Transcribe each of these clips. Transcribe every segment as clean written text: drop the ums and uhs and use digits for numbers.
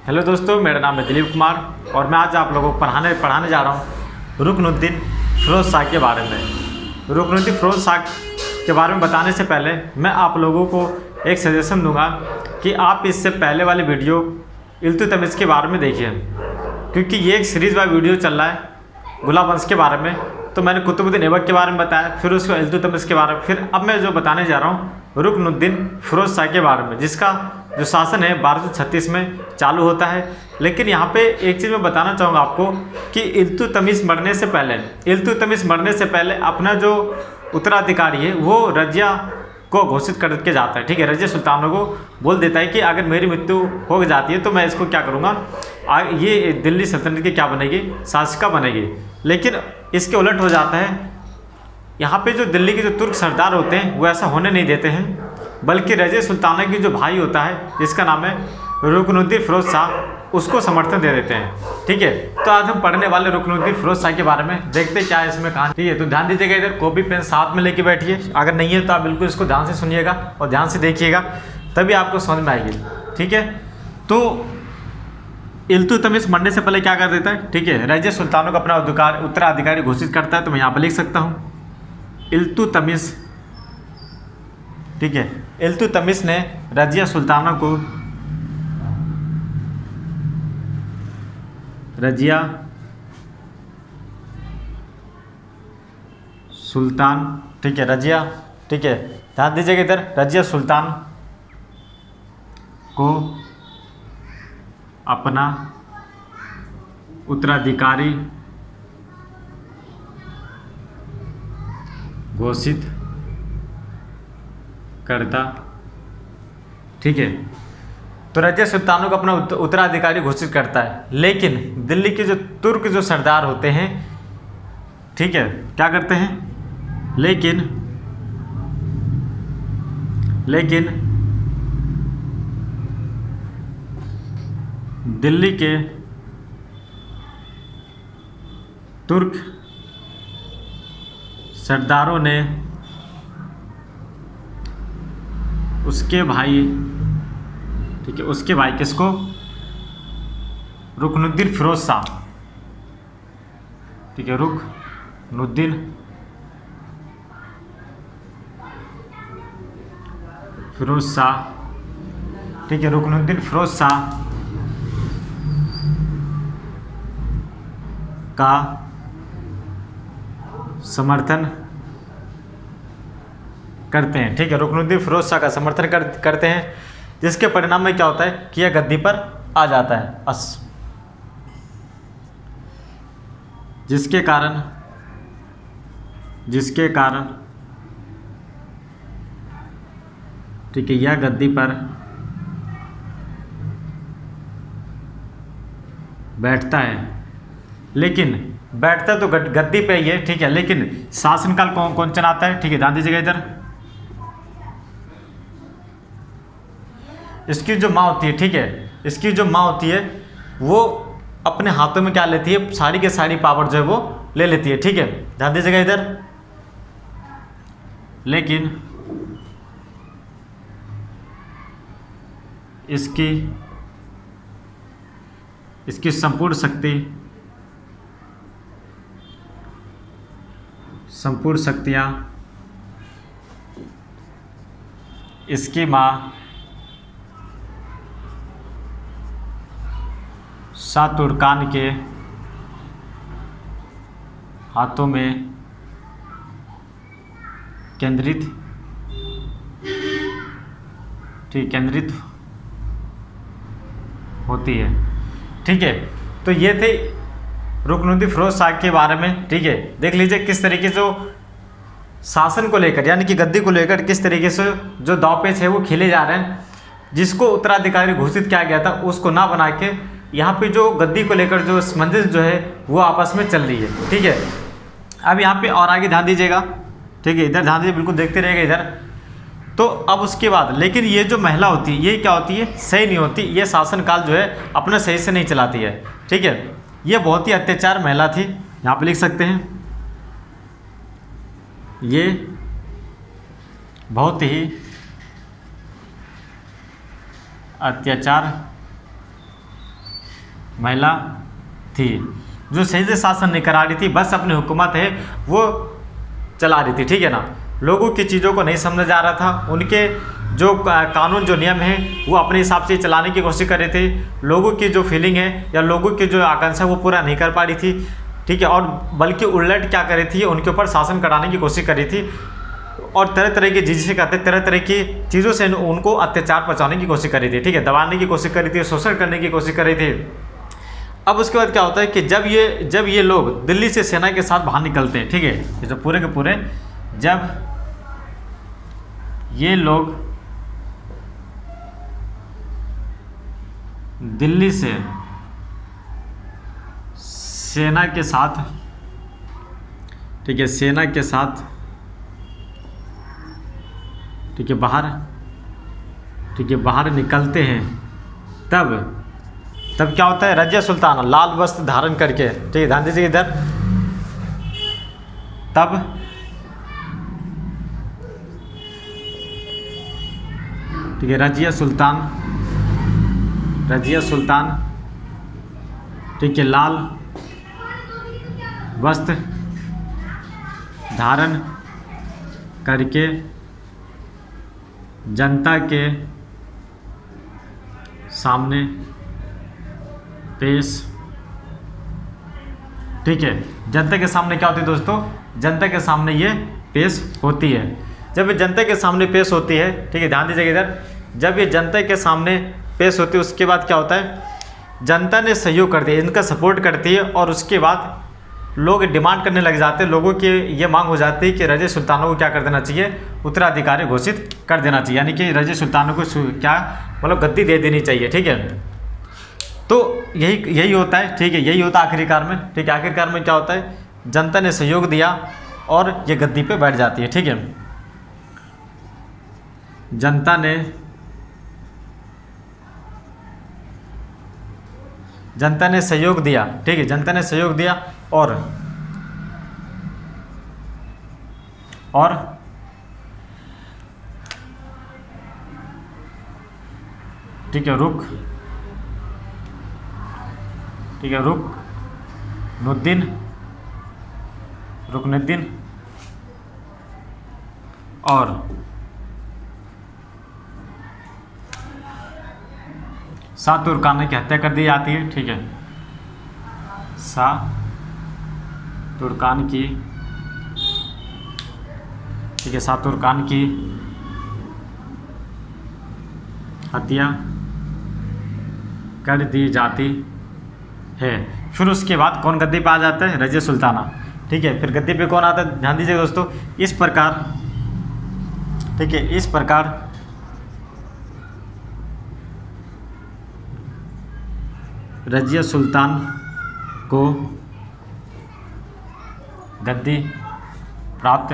Hello दोस्तों, मेरा नाम है दिलीप कुमार और मैं आज आप लोगों को पढ़ाने जा रहा हूँ रुकनुद्दीन फ़िरोज़ शाह के बारे में। रुकनुद्दीन फ़िरोज़ शाह के बारे में बताने से पहले मैं आप लोगों को एक सजेशन दूंगा कि आप इससे पहले वाली वीडियो इल्तुतमिश के बारे में देखिए, क्योंकि ये एक सीरीज़ वाला वीडियो चल रहा है गुलाब वंश के बारे में। तो मैंने कुतुबुद्दीन ऐबक के बारे में बताया, फिर उसको इल्तुतमिश के बारे में, फिर अब मैं जो बताने जा रहा हूँ रुकनुद्दीन फ़िरोज़ शाह के बारे में, जिसका जो शासन है 1236 में चालू होता है। लेकिन यहाँ पे एक चीज़ मैं बताना चाहूँगा आपको कि इल्तुतमिश मरने से पहले अपना जो उत्तराधिकारी है वो रजिया को घोषित करके जाता है। ठीक है, रजिया सुल्तानों को बोल देता है कि अगर मेरी मृत्यु हो जाती है तो मैं इसको क्या करूँगा, ये दिल्ली सल्तनत की क्या बनेगी, शासिका बनेगी। लेकिन इसके उलट हो जाता है। यहाँ पे जो दिल्ली के जो तुर्क सरदार होते हैं वो ऐसा होने नहीं देते हैं, बल्कि रजिया सुल्ताना की जो भाई होता है जिसका नाम है रुकनुद्दीन फ़िरोज़ शाह, उसको समर्थन दे देते हैं। ठीक है, तो आज हम पढ़ने वाले रुकनुद्दीन फ़िरोज़ शाह के बारे में, देखते क्या है इसमें कहानी। ठीक है, तो ध्यान दीजिएगा, इधर कॉपी पेन साथ में लेके बैठिए, अगर नहीं है तो आप बिल्कुल इसको ध्यान से सुनिएगा और ध्यान से देखिएगा, तभी आपको समझ में आएगी। ठीक है, तो इल्तुतमिश मरने से पहले क्या कर देता है, ठीक है, रजिया सुल्तानों को अपना उत्तराधिकारी घोषित करता है। तो मैं यहाँ पर लिख सकता हूँ इल्तुतमिश। ठीक है, इल्तुतमिश ने रजिया सुल्ताना को ठीक है, ध्यान दीजिएगा इधर, रजिया सुल्तान को अपना उत्तराधिकारी घोषित करता। ठीक है, तो रजिया सुल्तानों को अपना उत्तराधिकारी घोषित करता है, लेकिन दिल्ली के जो तुर्क जो सरदार होते हैं, ठीक है, क्या करते हैं, लेकिन दिल्ली के तुर्क सरदारों ने उसके भाई, ठीक है, उसके भाई किसको, रुकनुद्दीन फ़िरोज़ शाह, ठीक है, रुकनुद्दीन फ़िरोज़ शाह, ठीक है, रुकनुद्दीन फ़िरोज़ शाह का समर्थन करते हैं। ठीक है, रुकनुद्दीन फ़िरोज़ शाह का समर्थन करते हैं, जिसके परिणाम में क्या होता है कि यह गद्दी पर आ जाता है। जिसके कारण ठीक है, यह गद्दी पर बैठता है, लेकिन बैठता तो गद्दी पे ही है। ठीक है, लेकिन शासनकाल कौन चलाता है, ठीक है, ध्यान दीजिएगा इधर, इसकी जो माँ होती है, ठीक है, इसकी जो माँ होती है वो अपने हाथों में क्या लेती है, सारी के सारी पावर जो है वो ले लेती है। ठीक है, ध्यान दीजिएगा इधर, लेकिन इसकी संपूर्ण शक्तियाँ इसकी माँ शाह तुर्कान के हाथों में केंद्रित होती है। ठीक है, तो ये थे रुकनुद्दीन फ़िरोज़ शाह के बारे में। ठीक है, देख लीजिए किस तरीके से शासन को लेकर, यानी कि गद्दी को लेकर किस तरीके से जो दांवपेच है वो खेले जा रहे हैं। जिसको उत्तराधिकारी घोषित किया गया था उसको ना बना के यहाँ पे जो गद्दी को लेकर जो सामंजस्य जो है वो आपस में चल रही है। ठीक है, अब यहाँ पे और आगे ध्यान दीजिएगा, ठीक है, इधर ध्यान दीजिए, बिल्कुल देखते रहिएगा इधर। तो अब उसके बाद, लेकिन ये जो महिला होती है ये क्या होती है, सही नहीं होती, ये शासनकाल जो है अपना सही से नहीं चलाती है। ठीक है, ये बहुत ही अत्याचार महिला थी, यहाँ पे लिख सकते हैं, ये बहुत ही अत्याचार महिला थी जो सही से शासन नहीं करा रही थी, बस अपनी हुकूमत है वो चला रही थी, ठीक है ना। लोगों की चीज़ों को नहीं समझा जा रहा था, उनके जो कानून जो नियम है वो अपने हिसाब से चलाने की कोशिश कर रहे थे, लोगों की जो फीलिंग है या लोगों की जो आकांक्षा वो पूरा नहीं कर पा रही थी, ठीक है। और बल्कि उलट क्या कर रही थी, उनके ऊपर शासन कराने की कोशिश कर रही थी और तरह तरह की जिसे कहते हैं तरह तरह की चीज़ों से उनको अत्याचार पहुँचाने की कोशिश कर रही थी, ठीक है, दबाने की कोशिश कर रही थी, शोषण करने की कोशिश कर रही थी। अब उसके बाद क्या होता है कि जब ये लोग दिल्ली से सेना के साथ बाहर निकलते हैं, ठीक है, ये जो पूरे के पूरे जब ये लोग दिल्ली से सेना के साथ, ठीक है, सेना के साथ, ठीक है, बाहर निकलते हैं, तब क्या होता है, रजिया सुल्ताना लाल वस्त्र धारण करके, ठीक है, ध्यान दीजिए इधर, तब ठीक है रजिया सुल्तान, ठीक है, लाल वस्त्र धारण करके जनता के सामने पेश, ठीक है, जनता के सामने क्या होती है दोस्तों, जनता के सामने ये पेश होती है। जब ये जनता के सामने पेश होती है, ठीक है, ध्यान दीजिएगा इधर, जब ये जनता के सामने पेश होती है उसके बाद क्या होता है, जनता ने सहयोग कर दिया, इनका सपोर्ट करती है और उसके बाद लोग डिमांड करने लग जाते हैं, लोगों की ये मांग हो जाती है कि रजिया सुल्तानों को क्या कर देना चाहिए, उत्तराधिकारी घोषित कर देना चाहिए, यानी कि रजिया सुल्तानों को क्या मतलब गद्दी दे देनी चाहिए, ठीक है। तो यही होता है, ठीक है, यही होता है आखिरकार में, ठीक है, आखिरकार में क्या होता है, जनता ने सहयोग दिया और ये गद्दी पे बैठ जाती है, ठीक है। जनता ने सहयोग दिया, ठीक है, जनता ने सहयोग दिया और ठीक है रुकनुद्दीन और शाह तुर्कानी की हत्या कर दी जाती है, ठीक है, शाह तुर्कान की, ठीक है, शाह तुर्कान की हत्या कर दी जाती है। फिर उसके बाद कौन गद्दी पे आ जाता है, रजिया सुल्ताना, ठीक है। फिर गद्दी पे कौन आता है, ध्यान दीजिए दोस्तों, इस प्रकार, ठीक है, इस प्रकार रजिया सुल्तान को गद्दी प्राप्त,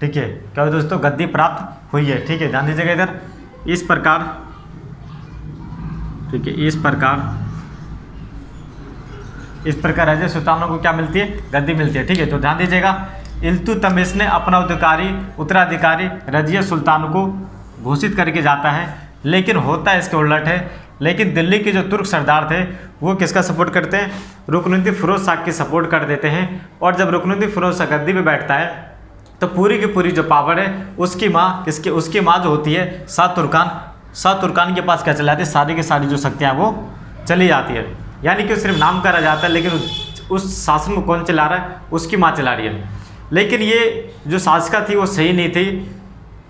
ठीक है, क्या हुआ दोस्तों, गद्दी प्राप्त हुई है, ठीक है, ध्यान दीजिएगा इधर, इस प्रकार, ठीक है, इस प्रकार रजिया सुल्तानों को क्या मिलती है, गद्दी मिलती है, ठीक है। तो ध्यान दीजिएगा, इल्तुतमिश ने अपना उत्तराधिकारी रजिया सुल्तान को घोषित करके जाता है, लेकिन होता है इसके उलट है। लेकिन दिल्ली के जो तुर्क सरदार थे वो किसका सपोर्ट करते हैं, रुकनुद्दीन फिरोज शाह की सपोर्ट कर देते हैं। और जब रुकनुद्दीन फिरोज शाह गद्दी पे बैठता है तो पूरी की पूरी जो पावर है उसकी माँ जो होती है शाह तुर्कान के पास क्या चली जाती है, सारी की सारी जो शक्तियाँ वो चली जाती है। यानी कि सिर्फ नाम करा जाता है, लेकिन उस शासन को कौन चला रहा है, उसकी माँ चला रही है। लेकिन ये जो शासिका थी वो सही नहीं थी,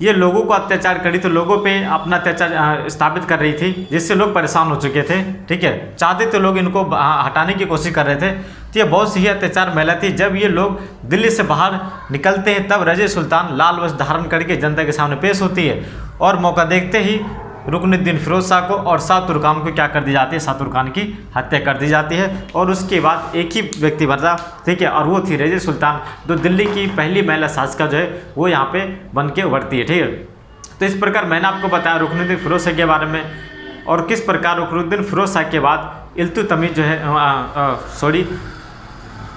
ये लोगों को अत्याचार करी, तो लोगों पे अपना अत्याचार स्थापित कर रही थी, जिससे लोग परेशान हो चुके थे, ठीक है, चाहते थे लोग इनको हटाने की कोशिश कर रहे थे। तो ये बहुत सी अत्याचार महिला थी। जब ये लोग दिल्ली से बाहर निकलते हैं तब रजिया सुल्तान लाल वस्त्र धारण करके जनता के सामने पेश होती है और मौका देखते ही रुकनुद्दीन फिरोज शाह को और शाह तुर्कान को क्या कर दी जाती है, शाह तुर्कान की हत्या कर दी जाती है। और उसके बाद एक ही व्यक्ति बचा, ठीक है, और वो थी रजिया सुल्तान, जो दिल्ली की पहली महिला शासिका जो है वो यहाँ पे बन के उभरती है, ठीक है। तो इस प्रकार मैंने आपको बताया रुकनुद्दीन फिरोज शाह के बारे में और किस प्रकार रुकनुद्दीन फिरोज शाह के बाद इल्तुतमिश जो है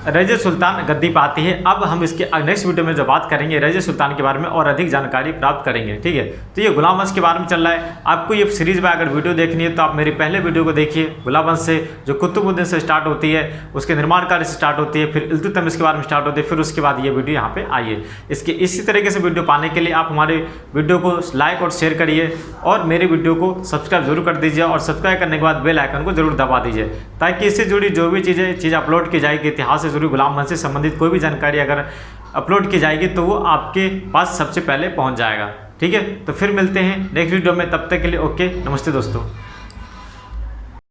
रज़िया सुल्तान गद्दी पर आती है। अब हम इसके नेक्स्ट वीडियो में जो बात करेंगे रज़िया सुल्तान के बारे में और अधिक जानकारी प्राप्त करेंगे, ठीक है। तो ये गुलाम वंश के बारे में चल रहा है। आपको ये सीरीज़ में अगर वीडियो देखनी है तो आप मेरे पहले वीडियो को देखिए, गुलाम वंश से जो कुतुबुद्दीन से स्टार्ट होती है, उसके निर्माण कार्य से स्टार्ट होती है, फिर इल्तुतमिश के बारे में स्टार्ट होती है, फिर उसके बाद ये वीडियो यहाँ पे आई है। इसके इसी तरीके से वीडियो पाने के लिए आप हमारे वीडियो को लाइक और शेयर करिए और मेरे वीडियो को सब्सक्राइब जरूर कर दीजिए और सब्सक्राइब करने के बाद बेल आइकन को जरूर दबा दीजिए, ताकि इससे जुड़ी जो भी चीज़ अपलोड की जाएगी, इतिहास से जुड़ी गुलाम वंश से संबंधित कोई भी जानकारी अगर अपलोड की जाएगी तो वो आपके पास सबसे पहले पहुंच जाएगा, ठीक है। तो फिर मिलते हैं नेक्स्ट वीडियो में, तब तक के लिए ओके, नमस्ते दोस्तों।